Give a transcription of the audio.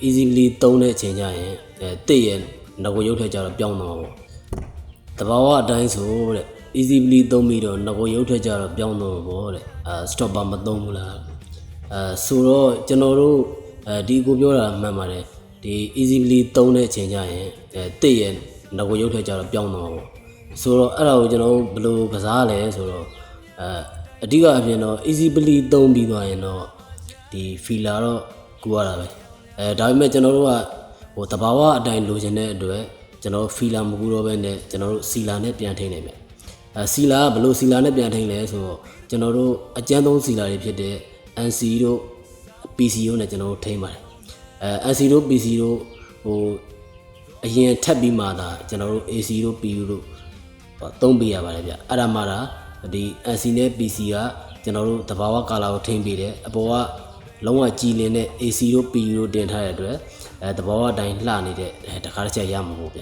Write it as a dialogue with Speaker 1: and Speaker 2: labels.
Speaker 1: easily သုံးတဲ့အချိန်ကျရင်တစ်ရဲ့ငကိုရုပ်ထက်ကြတော့ပြောင်းတော့ပေါ့တဘာဝအတိုင်းဆိုတဲ့ easily သုံးပြီးတော့ငကိုရုပ်ထက်ကြတော့ပြောင်းတော့ပေါ့တဲ့stopper မသုံးဘူးလားဆိုတော့ကျွန်တော်တို့ဒီကိုပြောတာမှန်ပါတယ်ဒီ easily သုံးတဲ့အချိန်ကျရင်တစ်ရဲ့ငကိုရုပ်ထက်ကြတော့ပြောင်းတော့ပေါ့ဆိုတော့အဲ့ဒါကိုကျွန်တော်ဘယ်လိုကစားလဲဆိုတော့အဓိကအပြင်တော့ easily သုံးပြီးသွားရင်တော့ဒီ filler တော့ကူရတာပဲဒါပေမဲ့ကျွန်တော်တို့ကဟိုတဘာဝအတိုင်းလိုချင်တဲ့အတွက်ကျွန်တော် filler မကူတော့ဘဲနဲ့ကျွန်တော်တို့ sealer နဲ့ပြန်ထိန်းနိုင်မယ်sealer ကဘယ်လို sealer နဲ့ပြန်ထိန်းလဲဆိုတော့ကျွန်တော်တို့အကျန်းသုံး sealer တွေဖြစ်တဲ့ NC တို့ PC တို့နဲ့ကျွန်တော်တို့ထိန်းပါတယ်NC တို့ PC တို့ဟိုအရင်ထပ်ပြီးမှသာကျွန်တော်တို့ AC တို့ PU တို့သုံးပေးရပါတယ်ဗျအဲ့ဒါမှဒါဒီ NC နဲ့ PC ကကျွန်တော်တို့တဘာဝကာလာကိုထိန်းပေးတယ်အပေါ်ကလုံးဝကြည်လင်တဲ့ AC တို့ PU တို့တင်ထားတဲ့အတွက်တဘာဝအတိုင်းလှနေတဲ့တခါတစ်ချက်ရမှာပေါ့ဗျ